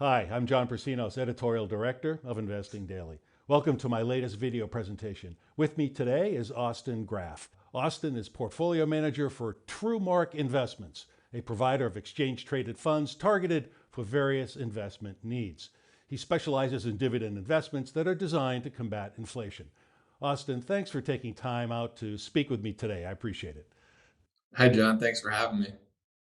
Hi, I'm John Persinos, Editorial Director of Investing Daily. Welcome to my latest video presentation. With me today is Austin Graff. Austin is Portfolio Manager for TrueMark Investments, a provider of exchange-traded funds targeted for various investment needs. He specializes in dividend investments that are designed to combat inflation. Austin, thanks for taking time out to speak with me today. I appreciate it. Hi, John. Thanks for having me.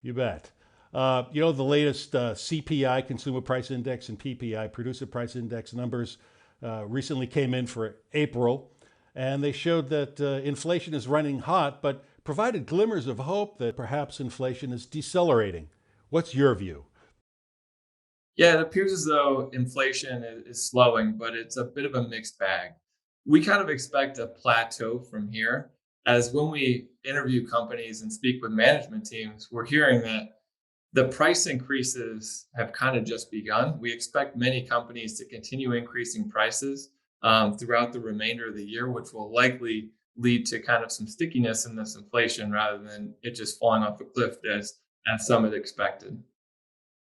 You bet. The latest CPI, Consumer Price Index, and PPI, Producer Price Index numbers recently came in for April, and they showed that inflation is running hot, but provided glimmers of hope that perhaps inflation is decelerating. What's your view? Yeah, it appears as though inflation is slowing, but it's a bit of a mixed bag. We kind of expect a plateau from here, as when we interview companies and speak with management teams, we're hearing that the price increases have kind of just begun. We expect many companies to continue increasing prices throughout the remainder of the year, which will likely lead to kind of some stickiness in this inflation rather than it just falling off a cliff as some had expected.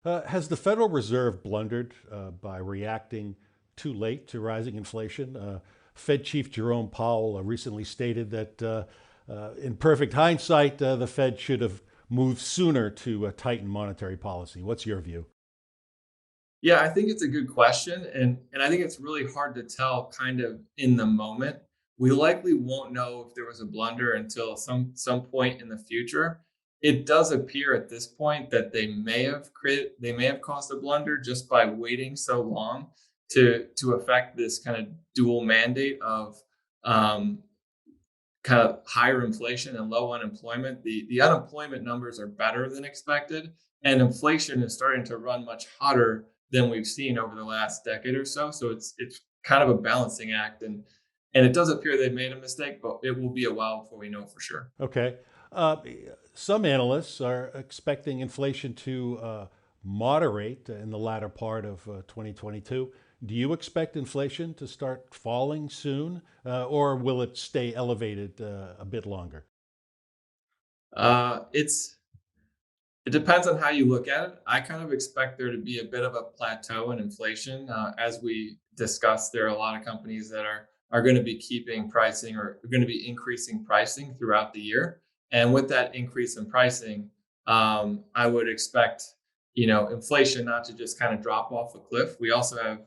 Has the Federal Reserve blundered by reacting too late to rising inflation? Fed Chief Jerome Powell recently stated that, in perfect hindsight, the Fed should have moved sooner to tighten monetary policy. What's your view? Yeah, I think it's a good question, and I think it's really hard to tell kind of in the moment. We likely won't know if there was a blunder until some point in the future. It does appear at this point that they may have caused a blunder just by waiting so long to affect this kind of dual mandate of um, kind of higher inflation and low unemployment. The unemployment numbers are better than expected, and inflation is starting to run much hotter than we've seen over the last decade or so. So it's kind of a balancing act, and it does appear they've made a mistake, but it will be a while before we know for sure. Okay. Uh, some analysts are expecting inflation to moderate in the latter part of 2022. Do you expect inflation to start falling soon, or will it stay elevated a bit longer? It's It depends on how you look at it. I kind of expect there to be a bit of a plateau in inflation. As we discussed, there are a lot of companies that are going to be keeping pricing or are going to be increasing pricing throughout the year. And with that increase in pricing, I would expect inflation not to just kind of drop off a cliff. We also have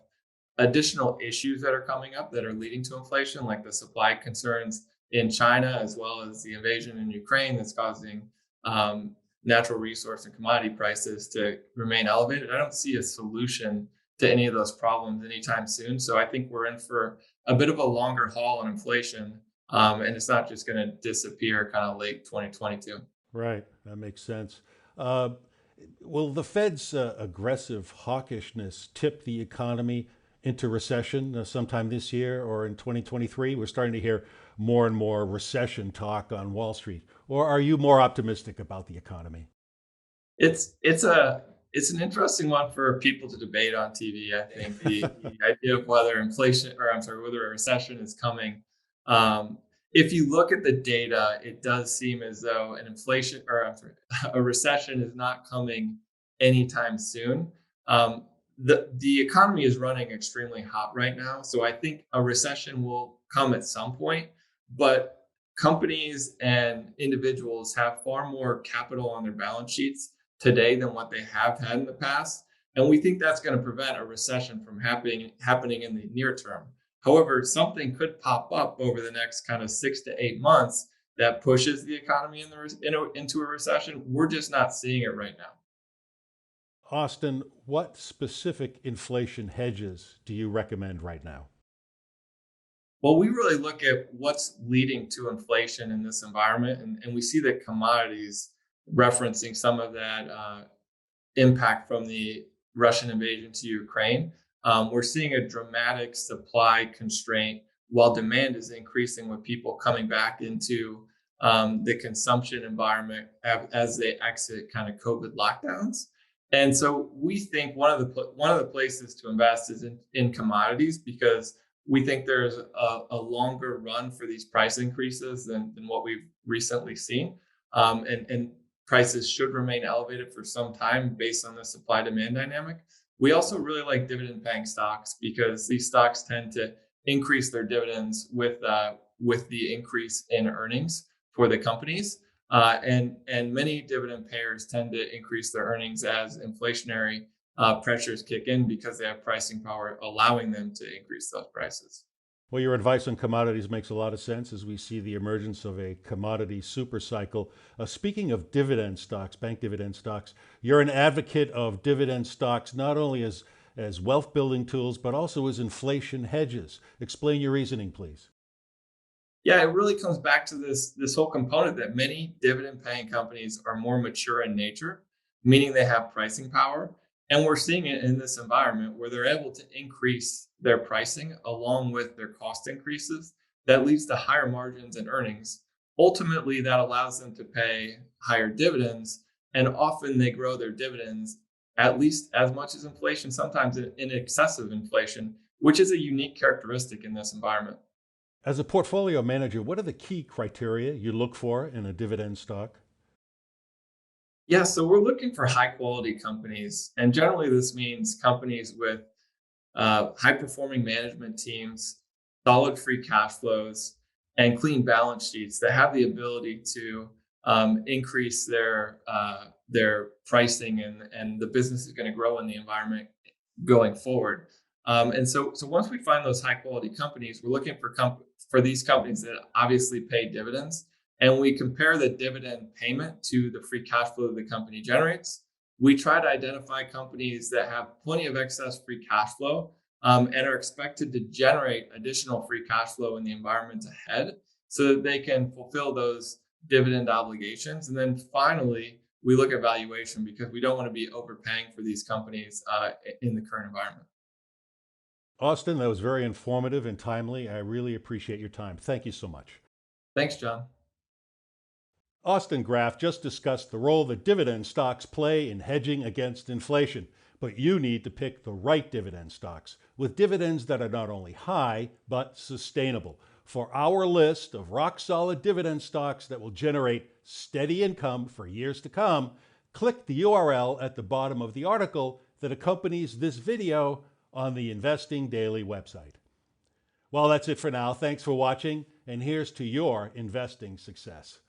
additional issues that are coming up that are leading to inflation, like the supply concerns in China, as well as the invasion in Ukraine that's causing um, natural resource and commodity prices to remain elevated. I don't see a solution to any of those problems anytime soon. So I think we're in for a bit of a longer haul on inflation, and it's not just going to disappear kind of late 2022. Right, that makes sense. Uh, will the Fed's aggressive hawkishness tip the economy into recession sometime this year or in 2023? We're starting to hear more and more recession talk on Wall Street. Or are you more optimistic about the economy? It's an interesting one for people to debate on TV. I think the idea of whether inflation, or I'm sorry, whether a recession is coming. Um, if you look at the data, it does seem as though an inflation, or I'm sorry, a recession is not coming anytime soon. Um, the economy is running extremely hot right now, so I think a recession will come at some point, but companies and individuals have far more capital on their balance sheets today than what they have had in the past. And we think that's going to prevent a recession from happening in the near term. However, something could pop up over the next kind of 6 to 8 months that pushes the economy into a recession. We're just not seeing it right now. Austin, what specific inflation hedges do you recommend right now? Well, we really look at what's leading to inflation in this environment, and we see that commodities referencing some of that impact from the Russian invasion to Ukraine. We're seeing a dramatic supply constraint while demand is increasing with people coming back into the consumption environment as they exit kind of COVID lockdowns. And so we think one of the places to invest is in commodities because we think there's a longer run for these price increases than what we've recently seen. And prices should remain elevated for some time based on the supply demand dynamic. We also really like dividend paying stocks because these stocks tend to increase their dividends with the increase in earnings for the companies. And many dividend payers tend to increase their earnings as inflationary pressures kick in because they have pricing power, allowing them to increase those prices. Well, your advice on commodities makes a lot of sense as we see the emergence of a commodity super cycle. Speaking of dividend stocks, bank dividend stocks, you're an advocate of dividend stocks not only as wealth building tools, but also as inflation hedges. Explain your reasoning, please. Yeah, it really comes back to this whole component that many dividend paying companies are more mature in nature, meaning they have pricing power. And we're seeing it in this environment where they're able to increase their pricing along with their cost increases. That leads to higher margins and earnings. Ultimately, that allows them to pay higher dividends, and often they grow their dividends at least as much as inflation, sometimes in excess of inflation, which is a unique characteristic in this environment. As a portfolio manager, what are the key criteria you look for in a dividend stock? Yeah, so we're looking for high quality companies. And generally, this means companies with high performing management teams, solid free cash flows, and clean balance sheets that have the ability to increase their pricing, and the business is going to grow in the environment going forward. And so once we find those high quality companies, we're looking for these companies that obviously pay dividends, and we compare the dividend payment to the free cash flow the company generates. We try to identify companies that have plenty of excess free cash flow, and are expected to generate additional free cash flow in the environment ahead so that they can fulfill those dividend obligations. And then finally, we look at valuation because we don't want to be overpaying for these companies in the current environment. Austin, that was very informative and timely. I really appreciate your time. Thank you so much. Thanks, John. Austin Graff just discussed the role that dividend stocks play in hedging against inflation. But you need to pick the right dividend stocks with dividends that are not only high, but sustainable. For our list of rock solid dividend stocks that will generate steady income for years to come, click the URL at the bottom of the article that accompanies this video on the Investing Daily website. Well, that's it for now. Thanks for watching, and here's to your investing success.